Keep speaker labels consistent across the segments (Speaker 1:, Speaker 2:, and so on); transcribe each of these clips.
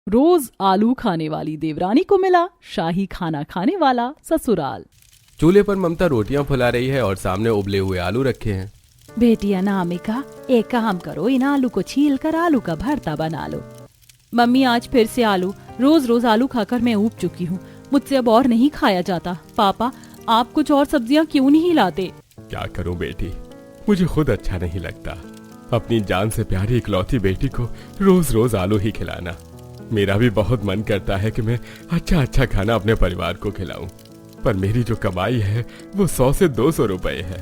Speaker 1: रोज आलू खाने वाली देवरानी को मिला शाही खाना खाने वाला ससुराल।
Speaker 2: चूल्हे पर ममता रोटियां फुला रही है और सामने उबले हुए आलू रखे हैं।
Speaker 1: बेटी अनामिका, एक काम करो, इन आलू को छील कर आलू का भरता बना लो। मम्मी, आज फिर से आलू। रोज रोज आलू खाकर मैं ऊब चुकी हूँ, मुझसे अब और नहीं खाया जाता। पापा, आप कुछ और सब्जियाँ क्यों नहीं लाते?
Speaker 2: क्या करूं बेटी, मुझे खुद अच्छा नहीं लगता अपनी जान से प्यारी इकलौती बेटी को रोज रोज आलू ही खिलाना। मेरा भी बहुत मन करता है कि मैं अच्छा अच्छा खाना अपने परिवार को खिलाऊं, पर मेरी जो कमाई है वो 100 से 200 रुपए है।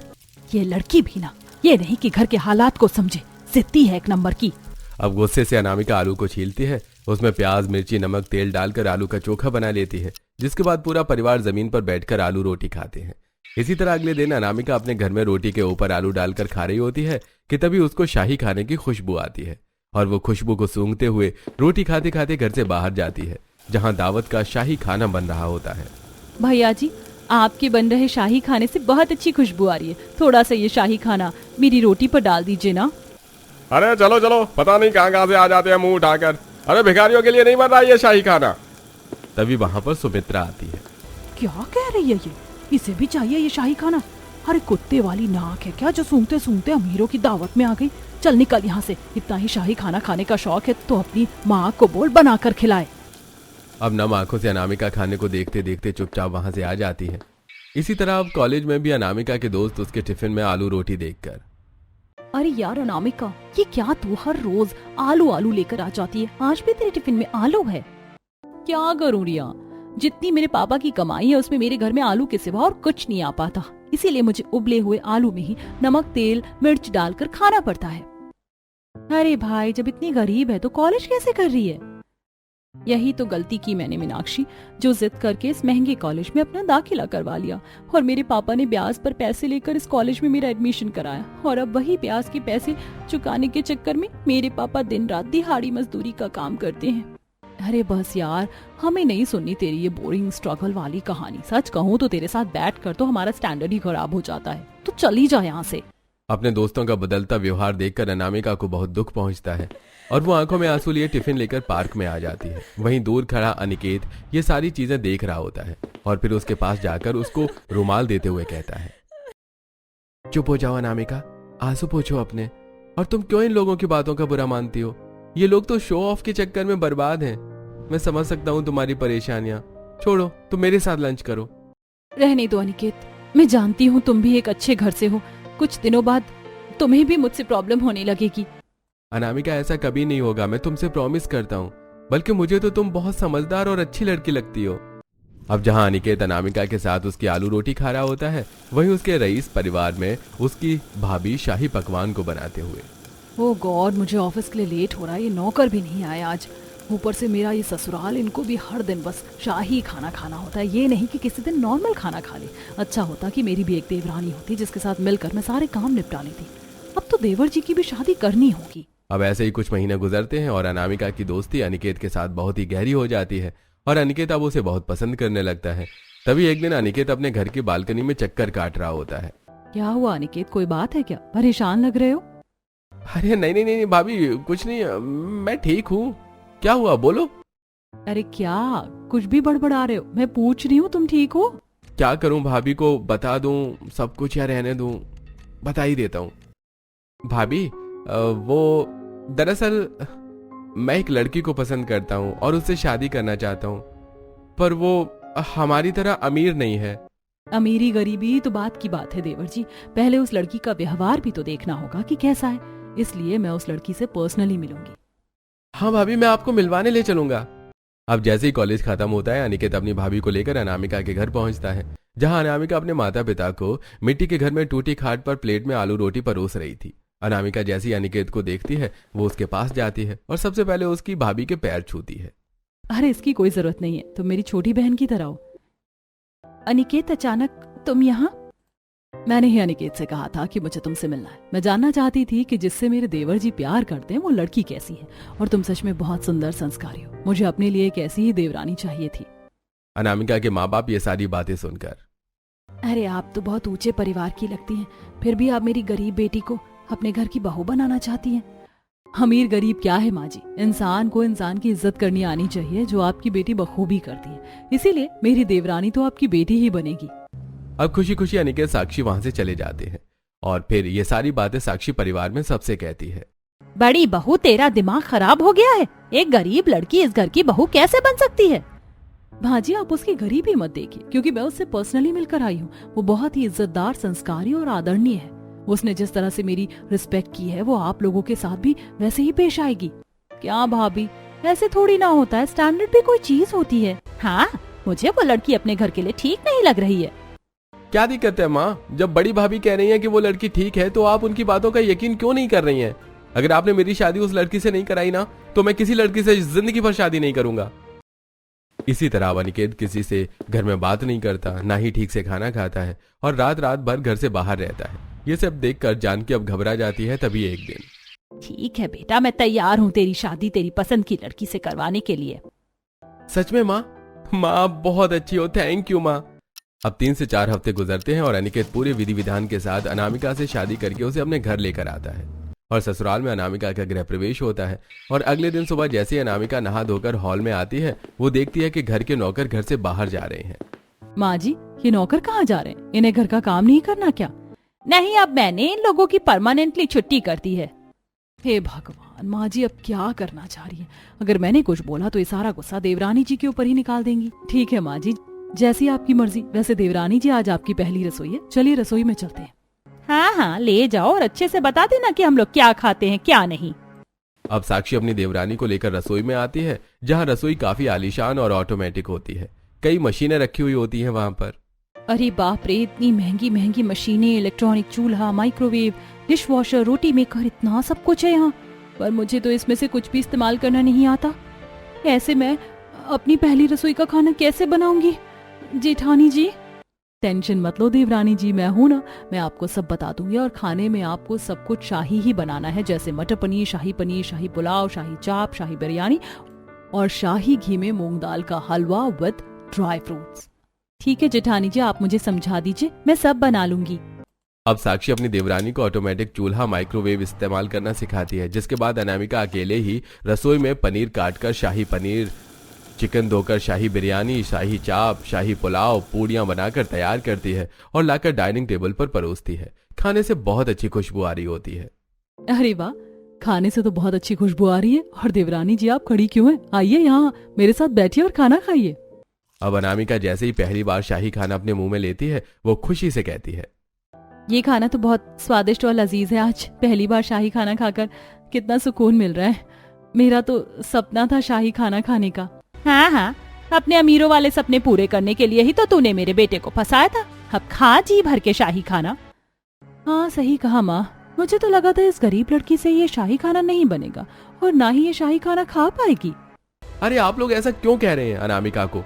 Speaker 1: ये लड़की भी ना, ये नहीं कि घर के हालात को समझे, जिद्दी है एक नंबर की।
Speaker 2: अब गुस्से से अनामिका आलू को छीलती है, उसमें प्याज, मिर्ची, नमक, तेल डालकर आलू का चोखा बना लेती है, जिसके बाद पूरा परिवार जमीन पर बैठकर आलू रोटी खाते हैं। इसी तरह अगले दिन अनामिका अपने घर में रोटी के ऊपर आलू डालकर खा रही होती है कि तभी उसको शाही खाने की खुशबू आती है और वो खुशबू को सूंघते हुए रोटी खाते खाते घर से बाहर जाती है, जहां दावत का शाही खाना बन रहा होता है।
Speaker 1: भैया जी, आपके बन रहे शाही खाने से बहुत अच्छी खुशबू आ रही है, थोड़ा सा ये शाही खाना मेरी रोटी पर डाल दीजिए ना।
Speaker 2: अरे चलो चलो, पता नहीं कहां कहां से आ जाते हैं मुंह उठाकर। अरे भिखारियों के लिए नहीं बन रहा ये शाही खाना। तभी वहां पर सुमित्रा आती है।
Speaker 1: क्या कह रही है ये? इसे भी चाहिए ये शाही खाना? अरे कुत्ते वाली नाक है क्या जो सूंघते सूंघते अमीरों की दावत में आ गई। चल निकल यहाँ से, इतना ही शाही खाना खाने का शौक है तो अपनी माँ को बोल बना कर खिलाए।
Speaker 2: अब नम आंखों से अनामिका खाने को देखते देखते चुपचाप वहां से आ जाती है। इसी तरह अब कॉलेज में भी अनामिका के दोस्त उसके टिफिन में आलू रोटी देखकर,
Speaker 1: अरे यार अनामिका, ये क्या तू हर रोज आलू आलू लेकर आ जाती है? आज भी तेरे टिफिन में आलू है? क्या करूं रिया, जितनी मेरे पापा की कमाई है उसमें मेरे घर में आलू के सिवा और कुछ नहीं आ पाता, इसीलिए मुझे उबले हुए आलू में ही नमक, तेल, मिर्च डालकर खाना पड़ता है। अरे भाई, जब इतनी गरीब है तो कॉलेज कैसे कर रही है? यही तो गलती की मैंने मीनाक्षी, जो जिद करके इस महंगे कॉलेज में अपना दाखिला करवा लिया और मेरे पापा ने ब्याज पर पैसे लेकर इस कॉलेज में मेरा एडमिशन कराया और अब वही ब्याज के पैसे चुकाने के चक्कर में मेरे पापा दिन रात दिहाड़ी मजदूरी का काम करते हैं। अरे बस यार, हमें नहीं सुननी तेरी ये बोरिंग स्ट्रगल वाली कहानी। सच कहूँ तो तेरे साथ बैठ कर तो हमारा स्टैंडर्ड ही खराब हो जाता है, तो चली जा यहाँ से।
Speaker 2: अपने दोस्तों का बदलता व्यवहार देखकर अनामिका को बहुत दुख पहुंचता है और वो आंखों में आंसू लिए टिफिन लेकर पार्क में आ जाती है। वहीं दूर खड़ा अनिकेत ये सारी चीजें देख रहा होता है और फिर उसके पास जाकर उसको रुमाल देते हुए कहता है, चुप हो जाओ अनामिका, आंसू पोंछो अपने। और तुम क्यों इन लोगों की बातों का बुरा मानती हो? ये लोग तो शो ऑफ के चक्कर में बर्बाद हैं। मैं समझ सकता हूँ तुम्हारी परेशानियां, छोड़ो, तुम मेरे साथ लंच करो।
Speaker 1: रहने दो अनिकेत, मैं जानती हूँ तुम भी एक अच्छे घर से हो, कुछ दिनों बाद तुम्हें भी मुझसे प्रॉब्लम होने लगेगी।
Speaker 2: अनामिका, ऐसा कभी नहीं होगा, मैं तुमसे प्रॉमिस करता हूँ। बल्कि मुझे तो तुम बहुत समझदार और अच्छी लड़की लगती हो। अब जहाँ अनिकेत अनामिका के साथ उसकी आलू रोटी खा रहा होता है, वहीं उसके रईस परिवार में उसकी भाभी शाही पकवान को बनाते हुए,
Speaker 1: ओह गॉड, मुझे ऑफिस के लिए लेट हो रहा है, ये नौकर भी नहीं आया आज, ऊपर से मेरा ये ससुराल, इनको भी हर दिन बस शाही खाना खाना होता है, ये नहीं कि किसी दिन नॉर्मल खाना खा ले। अच्छा होता कि मेरी भी एक देवरानी होती जिसके साथ मिलकर मैं सारे काम निपटा लेती। अब तो देवर जी की भी शादी करनी होगी।
Speaker 2: अब ऐसे ही कुछ महीने गुजरते हैं और अनामिका की दोस्ती अनिकेत के साथ बहुत ही गहरी हो जाती है और अनिकेत अब उसे बहुत पसंद करने लगता है। तभी एक दिन अनिकेत अपने घर की बालकनी में चक्कर काट रहा होता है।
Speaker 1: क्या हुआ अनिकेत, कोई बात है क्या? परेशान लग रहे हो?
Speaker 2: अरे नहीं नहीं नहीं भाभी, कुछ नहीं, मैं ठीक हूँ। क्या हुआ, बोलो।
Speaker 1: अरे क्या कुछ भी बड़बड़ा रहे हो? मैं पूछ रही हूँ, तुम ठीक हो?
Speaker 2: क्या करूं, भाभी को बता दूं सब कुछ या रहने दूं? बता ही देता हूं। भाभी, वो दरअसल मैं एक लड़की को पसंद करता हूं और उससे शादी करना चाहता हूं, पर वो हमारी तरह अमीर नहीं है।
Speaker 1: अमीरी गरीबी तो बात की बात है देवर जी, पहले उस लड़की का व्यवहार भी तो देखना होगा कि कैसा है, इसलिए मैं उस लड़की से पर्सनली मिलूंगी।
Speaker 2: हाँ भाभी, मैं आपको मिलवाने ले चलूंगा। अब जैसे ही कॉलेज खत्म होता है, अनिकेत अपनी भाभी को लेकर अनामिका के घर पहुंचता है, जहां अनामिका अपने माता पिता को मिट्टी के घर में टूटी खाट पर प्लेट में आलू रोटी परोस रही थी। अनामिका जैसी अनिकेत को देखती है, वो उसके पास जाती है और सबसे पहले उसकी भाभी के पैर छूती है।
Speaker 1: अरे इसकी कोई जरूरत नहीं है, तुम मेरी छोटी बहन की तरह हो। अनिकेत, अचानक तुम यहाँ? मैंने ही अनिकेत से कहा था कि मुझे तुमसे मिलना है। मैं जानना चाहती थी कि जिससे मेरे देवर जी प्यार करते हैं वो लड़की कैसी है, और तुम सच में बहुत सुंदर संस्कारी हो। मुझे अपने लिए एक ऐसी ही देवरानी चाहिए थी।
Speaker 2: अनामिका के माँ बाप ये सारी बातें सुनकर,
Speaker 1: अरे आप तो बहुत ऊंचे परिवार की लगती हैं, फिर भी आप मेरी गरीब बेटी को अपने घर की बहू बनाना चाहती हैं। अमीर गरीब क्या है माँ जी, इंसान को इंसान की इज्जत करनी आनी चाहिए, जो आपकी बेटी बखूबी करती है। इसीलिए मेरी देवरानी तो आपकी बेटी ही बनेगी।
Speaker 2: अब खुशी खुशी अनिकेत साक्षी वहां से चले जाते हैं और फिर ये सारी बातें साक्षी परिवार में सबसे कहती है।
Speaker 1: बड़ी बहू, तेरा दिमाग खराब हो गया है। एक गरीब लड़की इस घर की बहू कैसे बन सकती है? भाजी, आप उसकी गरीबी मत देखिए, क्योंकि मैं उससे पर्सनली मिलकर आई हूँ। वो बहुत ही इज्जतदार, संस्कारी और आदरणीय है। उसने जिस तरह से मेरी रिस्पेक्ट की है, वो आप लोगों के साथ भी वैसे ही पेश आएगी। क्या भाभी, ऐसे थोड़ी ना होता है, स्टैंडर्ड भी कोई चीज होती है। हाँ, मुझे वो लड़की अपने घर के लिए ठीक नहीं लग रही है।
Speaker 2: क्या दिक्कत है माँ? जब बड़ी भाभी कह रही है कि वो लड़की ठीक है, तो आप उनकी बातों का यकीन क्यों नहीं कर रही हैं? अगर आपने मेरी शादी उस लड़की से नहीं कराई ना, तो मैं किसी लड़की से जिंदगी भर शादी नहीं करूंगा। इसी तरह अनिकेत किसी से घर में बात नहीं करता, ना ही ठीक से खाना खाता है और रात रात भर घर से बाहर रहता है। ये सब देखकर जानकी अब घबरा जाती है। तभी एक दिन,
Speaker 1: ठीक है बेटा, मैं तैयार हूँ तेरी शादी तेरी पसंद की लड़की से करवाने के लिए।
Speaker 2: सच में माँ? माँ बहुत अच्छी हो, थैंक यू माँ। अब 3 से 4 हफ्ते गुजरते हैं और अनिकेत पूरे विधि विधान के साथ अनामिका से शादी करके उसे अपने घर लेकर आता है और ससुराल में अनामिका का गृह प्रवेश होता है। और अगले दिन सुबह जैसे अनामिका नहा धोकर हॉल में आती है, वो देखती है कि घर के नौकर घर से बाहर जा रहे हैं।
Speaker 1: माँ जी, ये नौकर कहाँ जा रहे हैं? इन्हें घर का काम नहीं करना क्या? नहीं, अब मैंने इन लोगों की परमानेंटली छुट्टी कर दी है। हे भगवान, माँ जी अब क्या करना चाह रही है? अगर मैंने कुछ बोला तो ये सारा गुस्सा देवरानी जी के ऊपर ही निकाल देंगी। ठीक है माँ जी, जैसी आपकी मर्जी। वैसे देवरानी जी, आज आपकी पहली रसोई है, चलिए रसोई में चलते हैं। हाँ हाँ, ले जाओ और अच्छे से बता देना कि हम लोग क्या खाते हैं क्या नहीं।
Speaker 2: अब साक्षी अपनी देवरानी को लेकर रसोई में आती है, जहाँ रसोई काफी आलीशान और ऑटोमेटिक होती है। कई मशीनें रखी हुई होती हैं वहाँ पर।
Speaker 1: अरे बाप रे, इतनी महंगी महंगी मशीनें, इलेक्ट्रॉनिक चूल्हा, माइक्रोवेव, डिश वॉशर, रोटी मेकर, इतना सब कुछ है यहाँ। पर मुझे तो इसमें से कुछ भी इस्तेमाल करना नहीं आता। ऐसे मैं अपनी पहली रसोई का खाना कैसे बनाऊंगी? जेठानी जी, टेंशन मत लो देवरानी जी, मैं हूं ना, मैं आपको सब बता दूंगी। और खाने में आपको सब कुछ शाही ही बनाना है, जैसे मटर पनीर, शाही पुलाव, शाही चाप, शाही बिरयानी और शाही घी में मूंग दाल का हलवा विद ड्राई फ्रूट्स। ठीक है जेठानी जी, आप मुझे समझा दीजिए, मैं सब बना लूंगी।
Speaker 2: अब साक्षी अपनी देवरानी को ऑटोमेटिक चूल्हा, माइक्रोवेव इस्तेमाल करना सिखाती है, जिसके बाद अनामिका अकेले ही रसोई में पनीर काटकर शाही पनीर, चिकन धोकर शाही बिरयानी, शाही चाप, शाही पुलाव, पूड़ियां बनाकर तैयार करती है और लाकर डाइनिंग टेबल पर परोसती है। खाने से बहुत अच्छी खुशबू आ रही होती है।
Speaker 1: अरे वाह, खाने से तो बहुत अच्छी खुशबू आ रही है। और देवरानी जी, आप खड़ी क्यों हैं? आइए यहाँ मेरे साथ बैठिए और खाना खाइए।
Speaker 2: अब अनामिका जैसे ही पहली बार शाही खाना अपने मुंह में लेती है, वो खुशी से कहती है,
Speaker 1: ये खाना तो बहुत स्वादिष्ट और लजीज है। आज पहली बार शाही खाना खाकर कितना सुकून मिल रहा है। मेरा तो सपना था शाही खाना खाने का। हाँ हाँ, अपने अमीरों वाले सपने पूरे करने के लिए ही तो तूने मेरे बेटे को फंसाया था। अब खा जी भर के शाही खाना। हाँ सही कहा माँ, मुझे तो लगा था इस गरीब लड़की से ये शाही खाना नहीं बनेगा और ना ही ये शाही खाना खा पाएगी।
Speaker 2: अरे आप लोग ऐसा क्यों कह रहे हैं अनामिका को?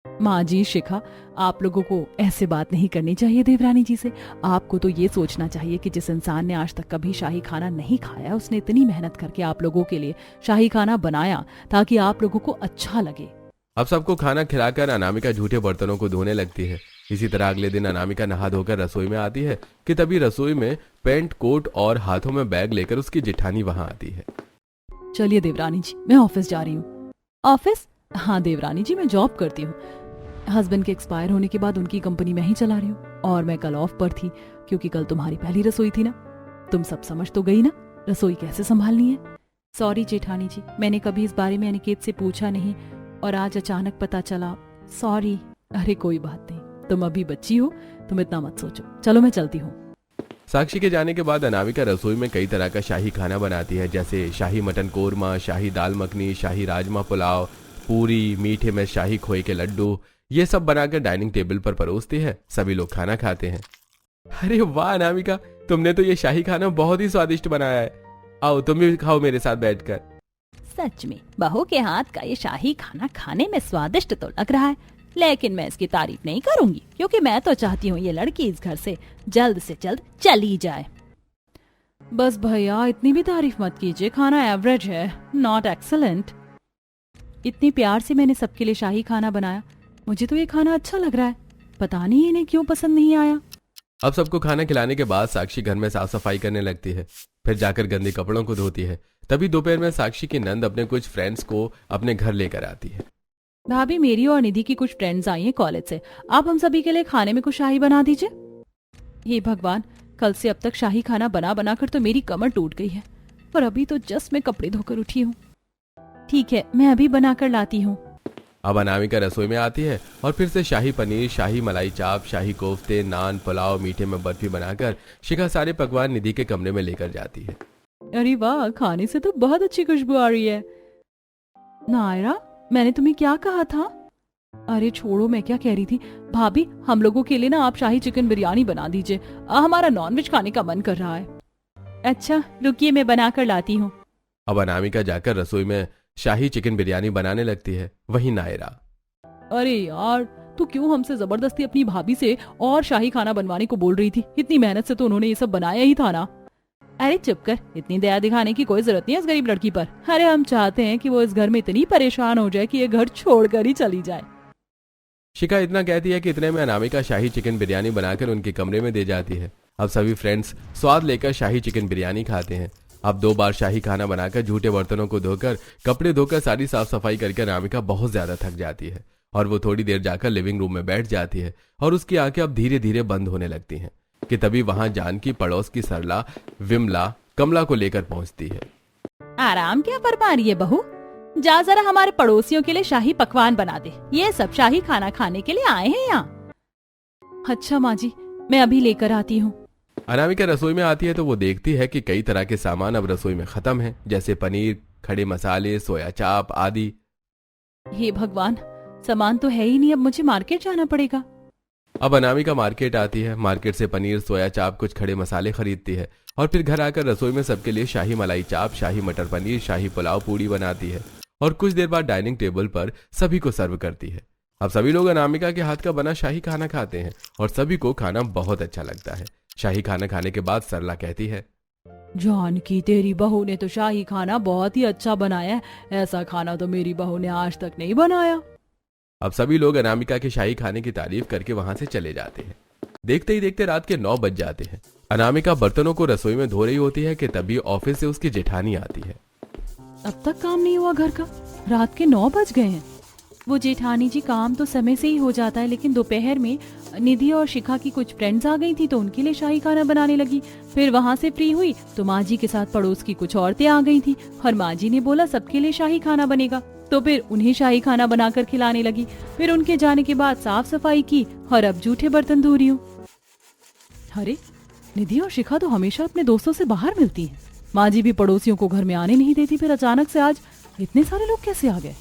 Speaker 1: माँ जी, शिखा, आप लोगों को ऐसे बात नहीं करनी चाहिए देवरानी जी से। आपको तो ये सोचना चाहिए कि जिस इंसान ने आज तक कभी शाही खाना नहीं खाया, उसने इतनी मेहनत करके आप लोगों के लिए शाही खाना बनाया ताकि आप लोगों को अच्छा लगे।
Speaker 2: अब सबको खाना खिलाकर अनामिका झूठे बर्तनों को धोने लगती है। इसी तरह अगले दिन अनामिका नहा धोकर रसोई में आती है कि तभी रसोई में पैंट, कोट और हाथों में बैग लेकर उसकी जेठानी वहां आती है।
Speaker 1: चलिए देवरानी जी, मैं ऑफिस जा रही हूँ। ऑफिस? हाँ देवरानी जी, मैं जॉब करती हूँ। हस्बैंड के एक्सपायर होने के बाद उनकी कंपनी मैं ही चला रही हूँ और मैं कल ऑफ पर थी क्योंकि कल तुम्हारी पहली रसोई थी ना। तुम सब समझ तो गई ना रसोई कैसे संभालनी है। सॉरी जेठानी जी, मैंने कभी इस बारे में अनिकेत से पूछा नहीं और आज अचानक पता चला, सॉरी। अरे कोई बात नहीं, तुम अभी बच्ची हो, तुम इतना मत सोचो। चलो मैं चलती हूँ।
Speaker 2: साक्षी के जाने के बाद अनामिका रसोई में कई तरह का शाही खाना बनाती है, जैसे शाही मटन कोरमा, शाही दाल मखनी, शाही राजमा पुलाव, पूरी, मीठे में शाही खोए के लड्डू, ये सब बनाकर डाइनिंग टेबल पर परोसती है। सभी लोग खाना खाते हैं। अरे वाह अनामिका, तुमने तो ये शाही खाना बहुत ही स्वादिष्ट बनाया है। आओ तुम भी खाओ मेरे साथ बैठकर।
Speaker 1: सच में बहू के हाथ का ये शाही खाना खाने में स्वादिष्ट तो लग रहा है, लेकिन मैं इसकी तारीफ नहीं करूंगी क्योंकि मैं तो चाहती हूँ ये लड़की इस घर से जल्द चली जाए। बस भैया, इतनी भी तारीफ मत कीजिए। खाना एवरेज है, नॉट एक्सीलेंट। इतनी प्यार से मैंने सबके लिए शाही खाना बनाया, मुझे तो ये खाना अच्छा लग रहा है। पता नहीं इन्हें क्यों पसंद नहीं आया।
Speaker 2: अब सबको खाना खिलाने के बाद साक्षी घर में साफ सफाई करने लगती है, फिर जाकर गंदे कपड़ों को धोती है तभी दोपहर में साक्षी की नंद अपने कुछ फ्रेंड्स को अपने घर लेकर आती है।
Speaker 1: भाभी, मेरी और निधि की कुछ फ्रेंड्स आई हैं कॉलेज से, आप हम सभी के लिए खाने में कुछ शाही बना दीजिए। हे भगवान, कल से अब तक शाही खाना बना बना कर तो मेरी कमर टूट गई है, पर अभी तो जस्ट मैं कपड़े धोकर उठी हूँ। ठीक है, मैं अभी बनाकर लाती हूँ।
Speaker 2: अब अनामिका रसोई में आती है और फिर से शाही पनीर, शाही मलाई चाप, शाही कोफ्ते, नान, पुलाव, मीठे में बर्फी बनाकर शिखा सारे पकवान निधि के कमरे में लेकर जाती है।
Speaker 1: अरे वाह, खाने से तो बहुत अच्छी खुशबू आ रही है। नायरा, मैंने तुम्हें क्या कहा था? अरे छोड़ो, मैं क्या कह रही थी। भाभी, हम लोगों के लिए ना आप शाही चिकन बिरयानी बना दीजिए, हमारा नॉनवेज खाने का मन कर रहा है। अच्छा रुकिए, मैं बना कर लाती हूँ।
Speaker 2: अब अनामिका जाकर रसोई में शाही चिकन बिरयानी बनाने लगती है। वहीं नायरा,
Speaker 1: अरे यार, तू क्यों हमसे जबरदस्ती अपनी भाभी से और शाही खाना बनवाने को बोल रही थी? इतनी मेहनत से तो उन्होंने ये सब बनाया ही था ना। अरे चुप कर, इतनी दया दिखाने की कोई जरूरत नहीं है इस गरीब लड़की पर। अरे हम चाहते हैं कि वो इस घर में इतनी परेशान हो जाए कि ये घर छोड़कर ही चली जाए।
Speaker 2: शिखा इतना कहती है कि इतने में अनामिका शाही चिकन बिरयानी बनाकर उनके कमरे में दे जाती है। अब सभी फ्रेंड्स स्वाद लेकर शाही चिकन बिरयानी खाते हैं। अब 2 बार शाही खाना बनाकर, झूठे बर्तनों को धोकर, कपड़े धोकर, सारी साफ सफाई करके अनामिका बहुत ज्यादा थक जाती है और वो थोड़ी देर जाकर लिविंग रूम में बैठ जाती है और उसकी आंखें अब धीरे धीरे बंद होने लगती हैं कि तभी वहां जानकी पड़ोस की सरला, विमला, कमला को लेकर पहुंचती है।
Speaker 1: आराम क्या फरमा रही है बहू? जा जरा हमारे पड़ोसियों के लिए शाही पकवान बना दे, ये सब शाही खाना खाने के लिए आए हैं यहाँ। अच्छा माँ जी, मैं अभी लेकर आती हूँ।
Speaker 2: अनामिका रसोई में आती है तो वो देखती है कि कई तरह के सामान अब रसोई में खत्म हैं, जैसे पनीर, खड़े मसाले, सोया चाप आदि।
Speaker 1: हे भगवान, सामान तो है ही नहीं, अब मुझे मार्केट जाना पड़ेगा।
Speaker 2: अब अनामिका मार्केट आती है। मार्केट से पनीर, सोया चाप, कुछ खड़े मसाले खरीदती है और फिर घर आकर रसोई में सबके लिए शाही मलाई चाप, शाही मटर पनीर, शाही पुलाव पूड़ी बनाती है और कुछ देर बाद डाइनिंग टेबल पर सभी को सर्व करती है। अब सभी लोग अनामिका के हाथ का बना शाही खाना खाते हैं और सभी को खाना बहुत अच्छा लगता है। शाही खाना खाने के बाद सरला कहती है,
Speaker 1: जानकी, तेरी बहू ने तो शाही खाना बहुत ही अच्छा बनाया है, ऐसा खाना तो मेरी बहू ने आज तक नहीं बनाया।
Speaker 2: अब सभी लोग अनामिका के शाही खाने की तारीफ करके वहां से चले जाते हैं। देखते ही देखते रात के 9 बज जाते हैं। अनामिका बर्तनों को रसोई में धो रही होती है कि तभी ऑफिस से उसकी जेठानी आती है।
Speaker 1: अब तक काम नहीं हुआ घर का, रात के 9 बज गए हैं। वो जेठानी जी, काम तो समय से ही हो जाता है, लेकिन दोपहर में निधि और शिखा की कुछ फ्रेंड्स आ गई थी तो उनके लिए शाही खाना बनाने लगी। फिर वहाँ से फ्री हुई तो माँ जी के साथ पड़ोस की कुछ औरतें आ गई थी और माँ जी ने बोला सबके लिए शाही खाना बनेगा, तो फिर उन्हें शाही खाना बनाकर खिलाने लगी। फिर उनके जाने के बाद साफ सफाई की और अब जूठे बर्तन धो रही हूँ। अरे, निधि और शिखा तो हमेशा अपने दोस्तों से बाहर मिलती हैं। माँ जी भी पड़ोसियों को घर में आने नहीं देती, फिर अचानक से आज इतने सारे लोग कैसे आ गए?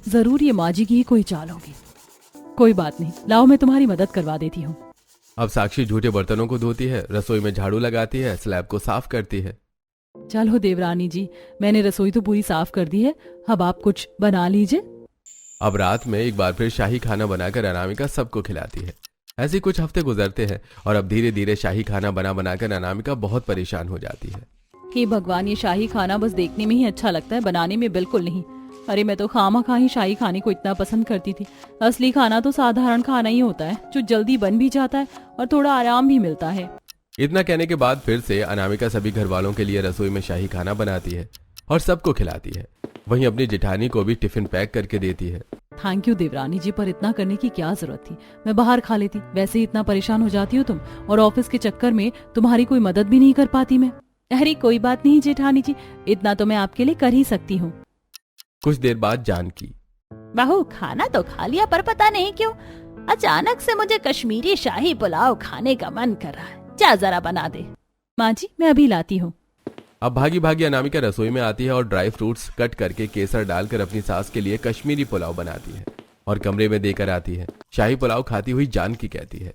Speaker 1: जरूर ये माँ जी की ही कोई चाल होगी। कोई बात नहीं, लाओ मैं तुम्हारी मदद करवा देती हूँ।
Speaker 2: अब साक्षी झूठे बर्तनों को धोती है, रसोई में झाड़ू लगाती है, स्लैब को साफ करती है।
Speaker 1: चलो देवरानी जी, मैंने रसोई तो पूरी साफ कर दी है, अब आप कुछ बना लीजिए।
Speaker 2: अब रात में एक बार फिर शाही खाना बनाकर अनामिका सबको खिलाती है। ऐसे कुछ हफ्ते गुजरते हैं और अब धीरे धीरे शाही खाना बना बनाकर अनामिका बहुत परेशान हो जाती है।
Speaker 1: हे भगवान, ये शाही खाना बस देखने में ही अच्छा लगता है, बनाने में बिल्कुल नहीं। अरे मैं तो खामा ही शाही खाने को इतना पसंद करती थी। असली खाना तो साधारण खाना ही होता है, जो जल्दी बन भी जाता है और थोड़ा आराम भी मिलता है।
Speaker 2: इतना कहने के बाद फिर से अनामिका सभी घर वालों के लिए रसोई में शाही खाना बनाती है और सबको खिलाती है। वहीं अपनी जेठानी को भी टिफिन पैक करके देती है।
Speaker 1: थैंक यू देवरानी जी, पर इतना करने की क्या जरूरत थी? मैं बाहर खा लेती, वैसे ही इतना परेशान हो जाती हो तुम, और ऑफिस के चक्कर में तुम्हारी कोई मदद भी नहीं कर पाती मैं। अरे कोई बात नहीं जेठानी जी, इतना तो मैं आपके लिए कर ही सकती हूँ।
Speaker 2: कुछ देर बाद जानकी,
Speaker 1: बहू खाना तो खा लिया, पर पता नहीं क्यों अचानक से मुझे कश्मीरी शाही पुलाव खाने का मन कर रहा है, जा जरा बना दे। माँ जी, मैं अभी लाती हूँ।
Speaker 2: अब भागी भागी अनामिका रसोई में आती है और ड्राई फ्रूट्स कट करके केसर डालकर अपनी सास के लिए कश्मीरी पुलाव बनाती है और कमरे में देकर आती है। शाही पुलाव खाती हुई जानकी कहती है,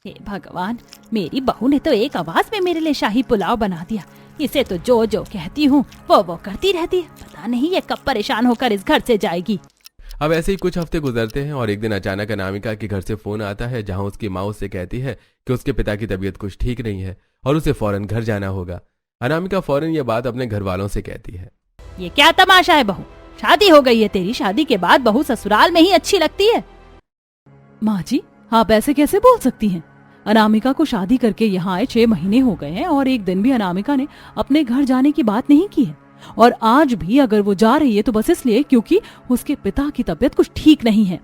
Speaker 1: हे भगवान, मेरी बहू ने तो एक आवाज में मेरे लिए शाही पुलाव बना दिया। इसे तो जो जो कहती हूँ वो करती रहती है, पता नहीं ये कब परेशान होकर इस घर से जाएगी।
Speaker 2: अब ऐसे ही कुछ हफ्ते गुजरते हैं और एक दिन अचानक अनामिका के घर से फोन आता है, जहां उसकी माँ उससे कहती है कि उसके पिता की तबीयत कुछ ठीक नहीं है और उसे फौरन घर जाना होगा। अनामिका फौरन ये बात अपने घर वालों से कहती है।
Speaker 1: ये क्या तमाशा है बहू, शादी हो गई है तेरी, शादी के बाद बहू ससुराल में ही अच्छी लगती है। माँ जी, आप ऐसे कैसे बोल सकती हैं? अनामिका को शादी करके यहाँ आए 6 महीने हो गए हैं और एक दिन भी अनामिका ने अपने घर जाने की बात नहीं की है। और आज भी अगर वो जा रही है तो बस इसलिए क्योंकि उसके पिता की तबीयत कुछ ठीक नहीं है।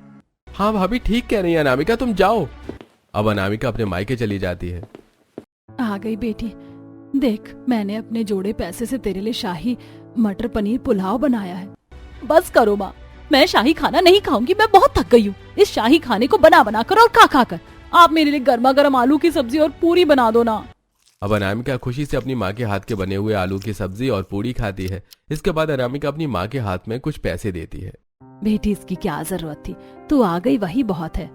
Speaker 2: हाँ भाभी ठीक कह रही है अनामिका, तुम जाओ। अब अनामिका अपने मायके चली जाती है।
Speaker 1: आ गई बेटी, देख मैंने अपने जोड़े पैसे से तेरे लिए शाही मटर पनीर पुलाव बनाया है। बस करो माँ, मैं शाही खाना नहीं खाऊंगी, मैं बहुत थक गई हूँ इस शाही खाने को बना बना कर और खा खा कर। आप मेरे लिए गर्मा गर्म आलू की सब्जी और पूरी बना दो ना।
Speaker 2: अब अनामिका खुशी से अपनी माँ के हाथ के बने हुए आलू की सब्जी और पूरी खाती है। इसके बाद अनामिका अपनी माँ के हाथ में कुछ पैसे देती है।
Speaker 1: बेटी इसकी क्या जरूरत थी, तू आ गई वही बहुत है।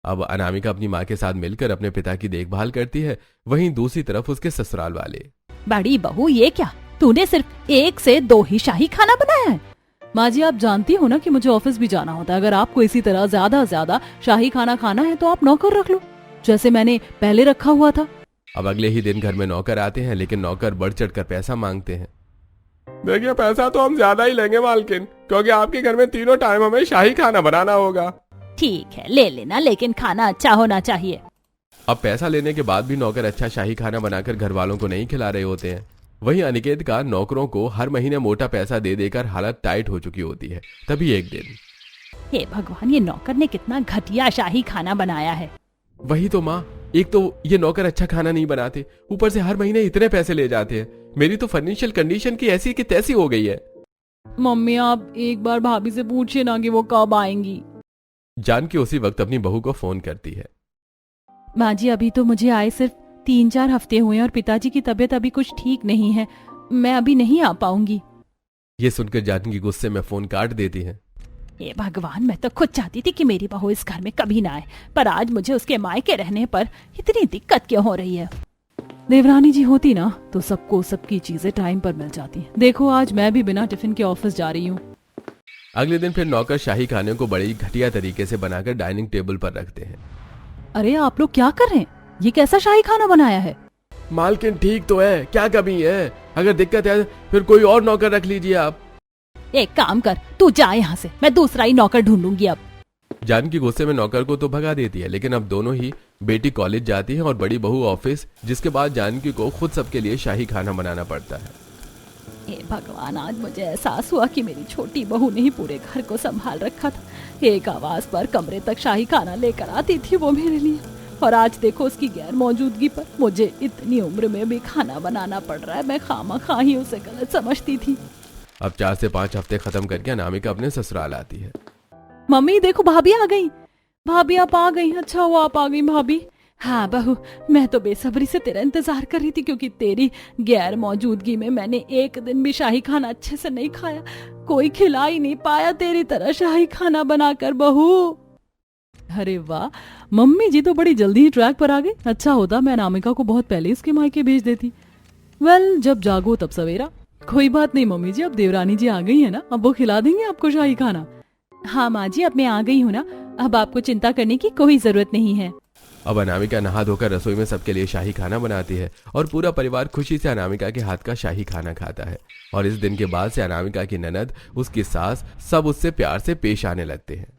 Speaker 2: अब अनामिका अपनी माँ के साथ मिलकर अपने पिता की देखभाल करती है। वहीं दूसरी तरफ उसके ससुराल वाले।
Speaker 1: बड़ी बहू ये क्या, तूने सिर्फ 1 से 2 ही शाही खाना बनाया है। माँ जी आप जानती हो ना कि मुझे ऑफिस भी जाना होता है। अगर आपको इसी तरह ज्यादा शाही खाना खाना है तो आप नौकर रख लो, जैसे मैंने पहले रखा हुआ था।
Speaker 2: अब अगले ही दिन घर में नौकर आते हैं, लेकिन नौकर बढ़ चढ़ कर पैसा मांगते हैं। देखिए पैसा तो हम ज्यादा ही लेंगे मालकिन, क्योंकि आपके घर में तीनों टाइम हमें शाही खाना बनाना होगा।
Speaker 1: ठीक है ले लेना, लेकिन खाना अच्छा होना चाहिए।
Speaker 2: अब पैसा लेने के बाद भी नौकर अच्छा शाही खाना बनाकर घर वालों को नहीं खिला रहे होते हैं। वहीं अनिकेत का नौकरों को हर महीने मोटा पैसा दे देकर हालत टाइट हो चुकी होती है। तभी एक दिन,
Speaker 1: हे भगवान, ये नौकर ने कितना घटिया शाही खाना बनाया है।
Speaker 2: वही तो माँ, एक तो ये नौकर अच्छा खाना नहीं बनाते, ऊपर से हर महीने इतने पैसे ले जाते हैं। मेरी तो फाइनेंशियल कंडीशन की ऐसी की तैसी हो गई है।
Speaker 1: मम्मी आप एक बार भाभी से पूछिए ना कि वो कब आएंगी।
Speaker 2: जानकी उसी वक्त अपनी बहू को फोन करती है।
Speaker 1: माँ जी अभी तो मुझे आए सिर्फ 3-4 हफ्ते हुए हैं और पिताजी की तबीयत अभी कुछ ठीक नहीं है, मैं अभी नहीं आ पाऊंगी।
Speaker 2: ये सुनकर जानकी गुस्से में फोन काट देती है।
Speaker 1: हे भगवान, मैं तो खुद चाहती थी कि मेरी बहू इस घर में कभी ना आए, पर आज मुझे उसके मायके रहने पर इतनी दिक्कत क्यों हो रही है। देवरानी जी होती ना तो सबको सबकी चीजें टाइम पर मिल जाती। देखो आज मैं भी बिना टिफिन के ऑफिस जा रही हूँ।
Speaker 2: अगले दिन फिर नौकर शाही खाने को बड़े ही घटिया तरीके से बनाकर डाइनिंग टेबल पर रखते हैं।
Speaker 1: अरे आप लोग क्या कर रहे हैं, ये कैसा शाही खाना बनाया है।
Speaker 2: मालकिन ठीक तो है, क्या कमी है? अगर दिक्कत है फिर कोई और नौकर रख लीजिए आप।
Speaker 1: एक काम कर, तू जा यहाँ से, मैं दूसरा ही नौकर ढूंढूंगी अब।
Speaker 2: जानकी गुस्से में नौकर को तो भगा देती है, लेकिन अब दोनों ही बेटी कॉलेज जाती है और बड़ी बहू ऑफिस, जिसके बाद जानकी को खुद सबके लिए शाही खाना बनाना पड़ता है।
Speaker 1: हे भगवान, आज मुझे एहसास हुआ कि मेरी छोटी बहू ने ही पूरे घर को संभाल रखा था। एक आवाज पर कमरे तक शाही खाना लेकर आती थी वो मेरे लिए, और आज देखो उसकी गैर मौजूदगी पर मुझे इतनी उम्र में भी खाना बनाना पड़ रहा है। मैं खामा ही उसे गलत समझती थी।
Speaker 2: अब 4 से 5 हफ्ते खत्म करके अनामिका अपने ससुराल आती है।
Speaker 1: मम्मी देखो भाभी आ गई। भाभी आप आ गई, अच्छा हुआ आप आ गई भाभी। हाँ बहू, मैं तो बेसब्री से तेरा इंतजार कर रही थी, क्योंकि तेरी गैर मौजूदगी में मैंने एक दिन भी शाही खाना अच्छे से नहीं खाया। कोई खिला ही नहीं पाया तेरी तरह शाही खाना बनाकर बहू। अरे वाह, मम्मी जी तो बड़ी जल्दी ही ट्रैक पर आ गई। अच्छा होता मैं अनामिका को बहुत पहले इसके मायके भेज देती। वेल, जब जागो तब सवेरा। कोई बात नहीं मम्मी जी, अब देवरानी जी आ गई है ना, अब वो खिला देंगे आपको शाही खाना। हाँ माँ जी, अब मैं आ गई हूँ ना, अब आपको चिंता करने की कोई जरूरत नहीं है।
Speaker 2: अब अनामिका नहा धोकर रसोई में सबके लिए शाही खाना बनाती है और पूरा परिवार खुशी से अनामिका के हाथ का शाही खाना खाता है। और इस दिन के बाद से अनामिका की ननद, उसकी सास, सब उससे प्यार से पेश आने लगते हैं।